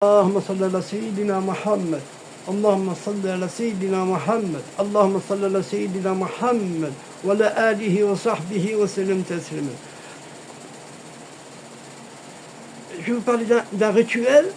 اللهم صل على سيدنا محمد اللهم صل على سيدنا محمد اللهم صل على سيدنا محمد وعلى آله وصحبه وسلم تسليما. Je vais vous parler d'un rituel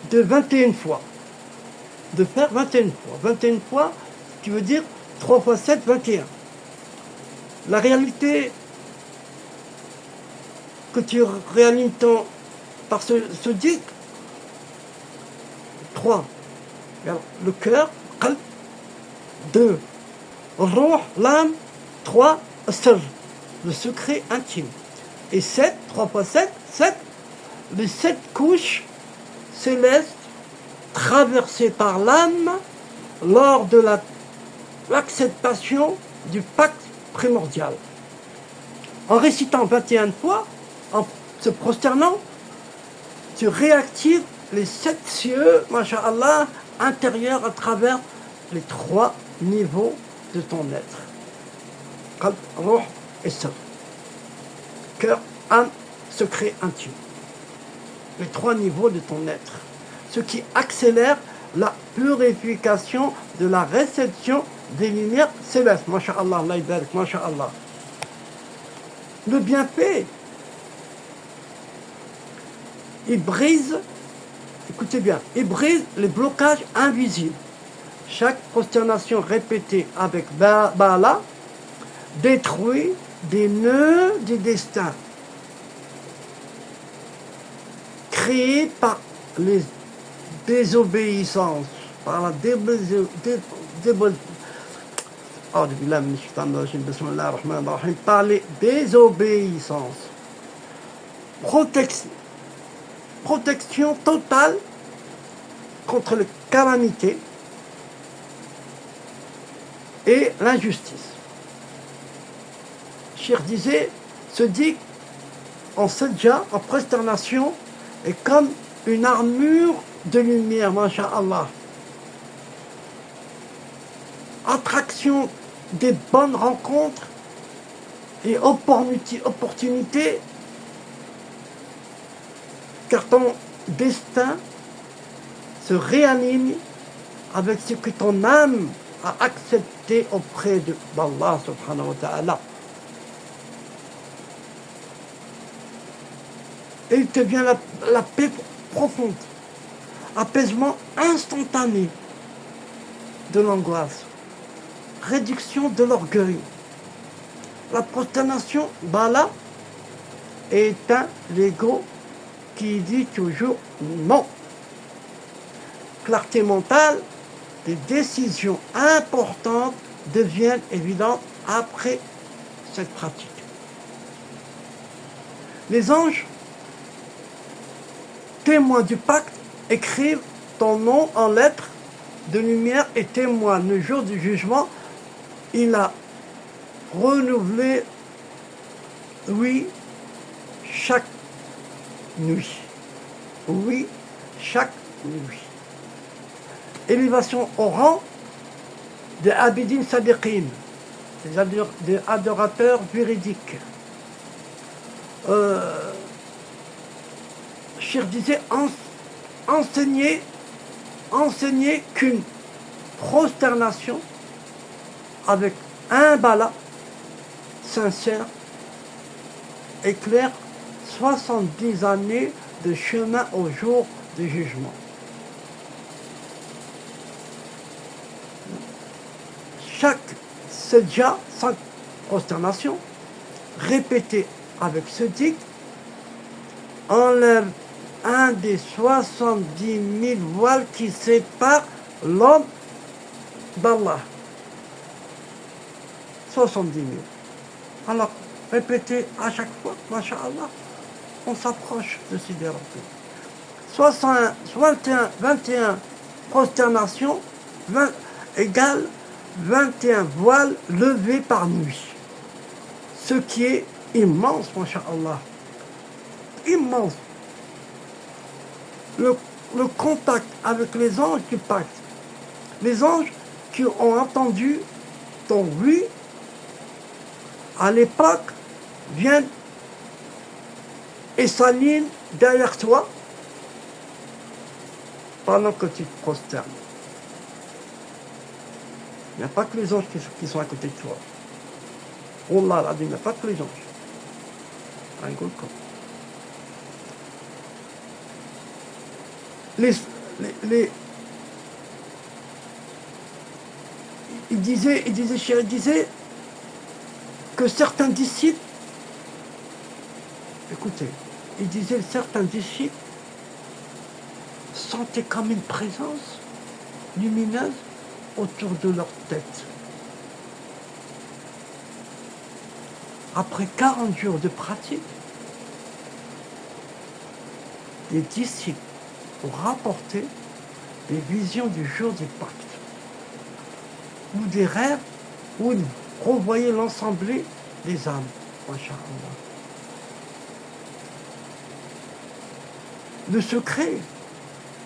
de 21 fois. De faire 21 fois. 21 fois, qui veut dire 3 fois 7, 21. La réalité que tu réalises par ce dit 3. Alors, le cœur, qalb, 2. Ruh, l'âme, 3. Sir, le secret intime. Et 7, 3 fois 7, 7. Les 7 couches célestes traversées par l'âme lors de l'acceptation du pacte primordial. En récitant 21 fois, en se prosternant, tu réactives les 7 cieux, masha'Allah, intérieurs à travers les 3 niveaux de ton être. Qalb, ruh et sir. Cœur, âme, secret intime. Les 3 niveaux de ton être. Ce qui accélère la purification de la réception des lumières célestes. Masha'Allah, Allah barak, masha'Allah. Le bienfait, il brise, écoutez bien, il brise les blocages invisibles. Chaque prosternation répétée avec Bala détruit des nœuds du destin créés par les désobéissances, par la par les désobéissances. Protection totale contre les calamités et l'injustice. Cheikh disait, se dit en sajda, en prosternation, est comme une armure de lumière, masha'Allah. Attraction des bonnes rencontres et opportunités, car ton destin se réaligne avec ce que ton âme a accepté auprès d'Allah subhanahu wa ta'ala. Et il te vient la paix profonde, apaisement instantané de l'angoisse, réduction de l'orgueil. La prosternation, Bala, éteint l'ego qui dit toujours non. Clarté mentale, des décisions importantes deviennent évidentes après cette pratique. Les anges, témoins du pacte, écrivent ton nom en lettres de lumière et témoignent le jour du jugement. Il a renouvelé, oui, chaque nuit. Oui, chaque nuit. Élévation au rang des abidin sadiqin, des adorateurs véridiques. Cheikh disait, enseigner qu'une prosternation avec un bala sincère éclaire 70 années de chemin au jour du jugement. Chaque sajda, 5 prosternations, répétées avec ce dicte, enlève un des 70 000 voiles qui séparent l'homme d'Allah. 70 000. Alors, répétez à chaque fois, masha'Allah, on s'approche de Sidi Rabbi. 21 prosternations égale 21 voiles levées par nuit. Ce qui est immense, masha'Allah. Immense. Le contact avec les anges du pacte. Les anges qui ont entendu ton oui à l'époque viennent et s'alignent derrière toi pendant que tu te prosternes. Il n'y a pas que les anges qui sont à côté de toi. Allah l'a dit, il n'y a pas que les anges. Un gros con. Il disait que certains disciples, écoutez, il disait certains disciples sentaient comme une présence lumineuse autour de leur tête. Après 40 jours de pratique, les disciples ont rapporté des visions du jour du pacte, ou des rêves où ils revoyaient l'ensemble des âmes. Masha'Allah. Le secret,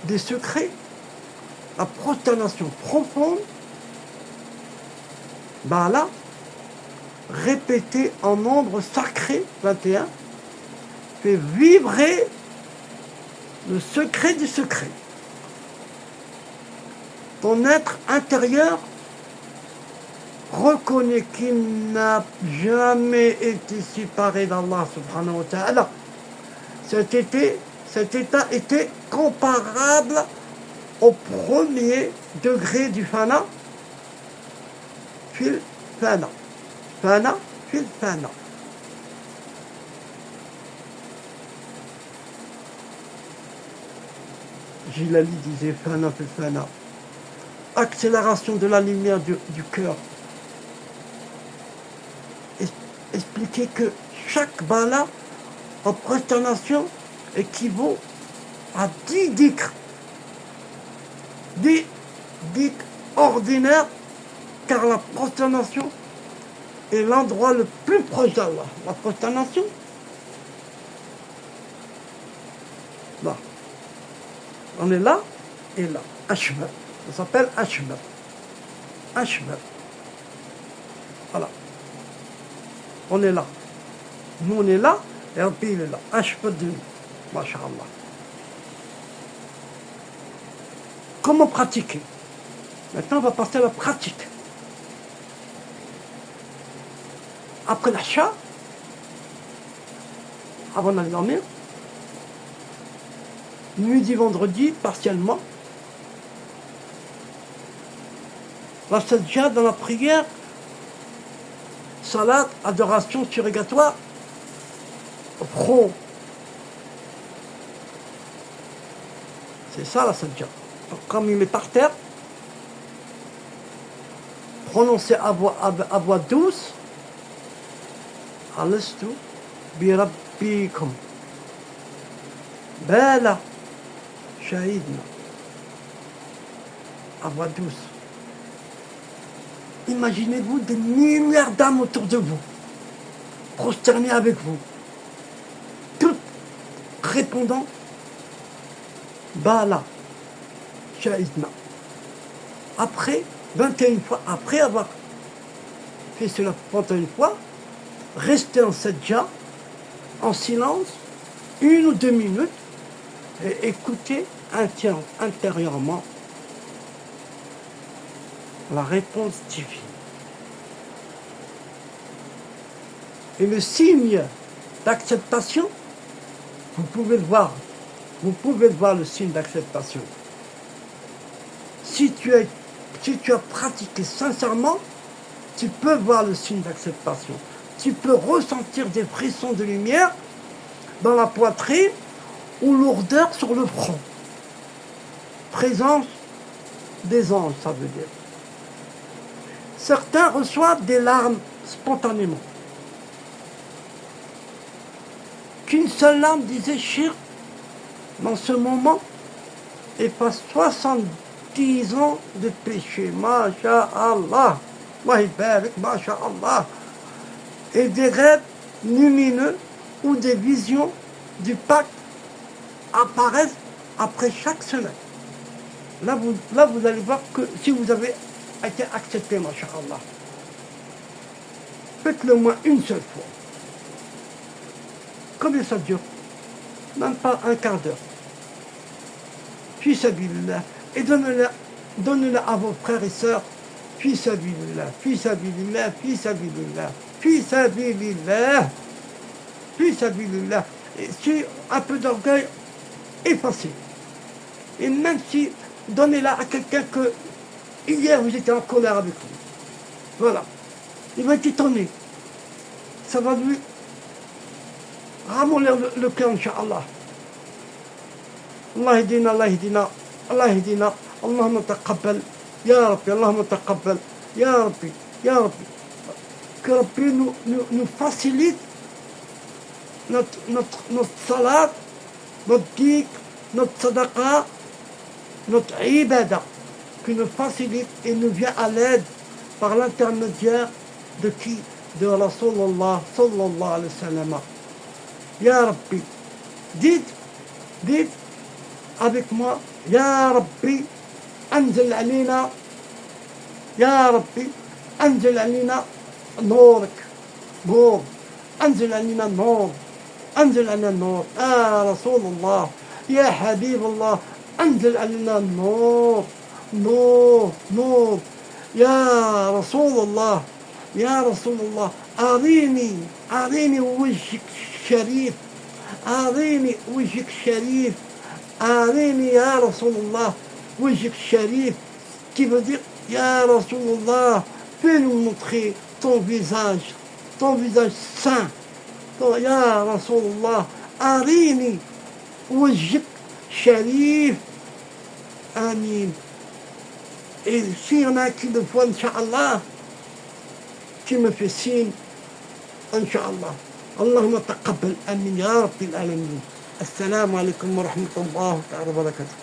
des secrets, la prosternation profonde, là, répétée en nombre sacré, 21, fait vibrer le secret du secret. Ton être intérieur reconnaît qu'il n'a jamais été séparé d'Allah subhanahu wa ta'ala. Cet état était comparable au premier degré du fana, fil fana. Fana, fil fana. Jilali disait fana, fil fana. Accélération de la lumière du cœur. Expliquer que chaque bala en prosternation équivaut à 10 dhikrs. 10 dhikrs ordinaires, car la prosternation est l'endroit le plus proche d'Allah. La prosternation, là. On est là et là. Ashba. Ça s'appelle Ashba. Ashba. Voilà. On est là. Nous, on est là, et un pays, il est là. Ashba de nous. Masha'Allah. Comment pratiquer? Maintenant, on va passer à la pratique. Après l'achat, avant d'aller dormir, nuit du vendredi, partiellement, la sajda dans la prière, salat, adoration surrogatoire, front. C'est ça la sajda. Comme il est par terre, prononcé à voix douce, Alastu bi rabbikum. Bala, shahidna. À voix douce. Imaginez-vous des milliards d'âmes autour de vous, prosternées avec vous, toutes répondant Bala, shahidna. Après 21 fois, après avoir fait cela 21 fois, restez en sajda, en silence, 1 ou 2 minutes, et écoutez intérieurement la réponse divine. Et le signe d'acceptation, vous pouvez le voir le signe d'acceptation. Si tu as pratiqué sincèrement, tu peux voir le signe d'acceptation. Tu peux ressentir des frissons de lumière dans la poitrine ou lourdeur sur le front. Présence des anges, ça veut dire. Certains reçoivent des larmes spontanément. Qu'une seule larme, disait Shir, dans ce moment, efface 70 ans de péché. Masha'Allah. Masha'Allah. Et des rêves lumineux ou des visions du pacte apparaissent après chaque semaine. Là, vous allez voir que si vous avez été accepté, masha'Allah, faites-le moins une seule fois. Combien ça dure? Même pas un quart d'heure. Fi sabilillah. Et donnez-la à vos frères et sœurs. Fi sabilillah, fi sabilillah, fi sabilillah, fi sabilillah, fi sabilillah. Et si un peu d'orgueil, effacez. Et même si donnez-la à quelqu'un que hier vous étiez en colère avec lui. Voilà. Il va être étonné. Ça va lui ramollir le cœur, Inch'Allah. الله يهدينا الله يهدينا الله يهدينا اللهم تقبل يا ربي اللهم تقبل يا ربي يا ربي que Rabbi nous facilite notre salat, notre dik, notre sadaqa, notre ibada, qui nous facilite et nous vient à l'aide par l'intermédiaire de qui? De Rasulallah sallallahu alayhi wa sallam. Ya Rabbi, dites avec moi, Ya Rabbi, anzil alina, Ya Rabbi, anzil alina نورك نور أنزل علينا النور أنزل علينا النور رسول الله يا حبيب الله أنزل علينا النور نور نور يا رسول الله يا رسول الله أريني وجهك الشريف أريني وجهك الشريف أريني يا رسول الله وجهك الشريف qui veut dire يا رسول الله fais-nous montrer ton visage saint. Ya Rasulallah, arini wajhik sharif. Amin. Et s'il y en a qui le voient, Inch'Allah, qui me fait signe, Inch'Allah. Allahumma taqabbal amin ya Rabbil alamin. Assalamu alaikum wa rahmatullahi wa barakatuh.